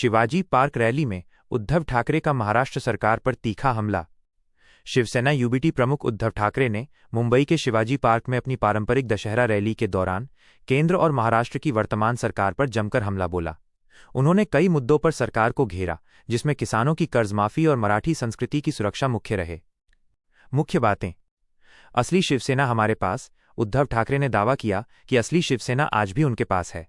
Shivaji park rally में उद्धव ठाकरे का महाराष्ट्र सरकार पर तीखा हमला। शिवसेना यूबीटी प्रमुख उद्धव ठाकरे ने मुंबई के शिवाजी पार्क में अपनी पारंपरिक दशहरा रैली के दौरान केंद्र और महाराष्ट्र की वर्तमान सरकार पर जमकर हमला बोला। उन्होंने कई मुद्दों पर सरकार को घेरा, जिसमें किसानों की कर्जमाफी और मराठी संस्कृति की सुरक्षा मुख्य रहे। मुख्य बातें। असली शिवसेना हमारे पास। उद्धव ठाकरे ने दावा किया कि असली शिवसेना आज भी उनके पास है।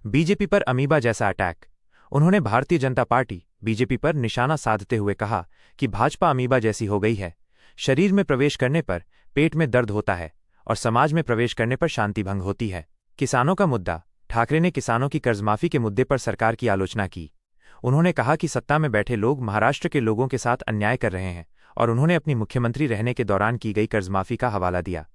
बीजेपी पर अमीबा जैसा अटैक। उन्होंने भारतीय जनता पार्टी बीजेपी पर निशाना साधते हुए कहा कि भाजपा अमीबा जैसी हो गई है। शरीर में प्रवेश करने पर पेट में दर्द होता है और समाज में प्रवेश करने पर शांति भंग होती है। किसानों का मुद्दा। ठाकरे ने किसानों की कर्जमाफी के मुद्दे पर सरकार की आलोचना की। उन्होंने कहा कि सत्ता में बैठे लोग महाराष्ट्र के लोगों के साथ अन्याय कर रहे हैं और उन्होंने अपनी मुख्यमंत्री रहने के दौरान की गई कर्जमाफी का हवाला दिया।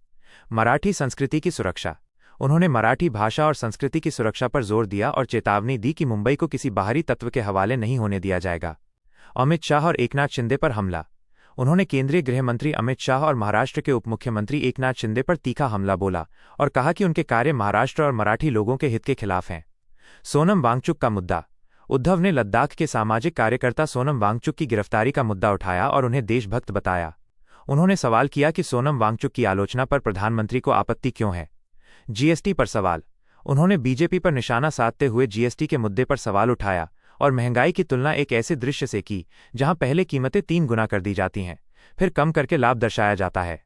मराठी संस्कृति की सुरक्षा। उन्होंने मराठी भाषा और संस्कृति की सुरक्षा पर जोर दिया और चेतावनी दी कि मुंबई को किसी बाहरी तत्व के हवाले नहीं होने दिया जाएगा। अमित शाह और एकनाथ शिंदे पर हमला। उन्होंने केंद्रीय गृह मंत्री अमित शाह और महाराष्ट्र के उपमुख्यमंत्री एकनाथ शिंदे पर तीखा हमला बोला और कहा कि उनके कार्य महाराष्ट्र और मराठी लोगों के हित के खिलाफ हैं। सोनम वांगचुक का मुद्दा। उद्धव ने लद्दाख के सामाजिक कार्यकर्ता सोनम वांगचुक की गिरफ्तारी का मुद्दा उठाया और उन्हें देशभक्त बताया। उन्होंने सवाल किया कि सोनम वांगचुक की आलोचना पर प्रधानमंत्री को आपत्ति क्यों है। जीएसटी पर सवाल। उन्होंने बीजेपी पर निशाना साधते हुए जीएसटी के मुद्दे पर सवाल उठाया और महंगाई की तुलना एक ऐसे दृश्य से की जहां पहले कीमतें 3 गुना कर दी जाती हैं, फिर कम करके लाभ दर्शाया जाता है।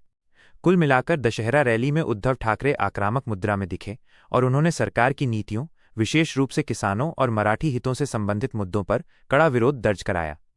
कुल मिलाकर दशहरा रैली में उद्धव ठाकरे आक्रामक मुद्रा में दिखे और उन्होंने सरकार की नीतियों, विशेष रूप से किसानों और मराठी हितों से संबंधित मुद्दों पर कड़ा विरोध दर्ज कराया।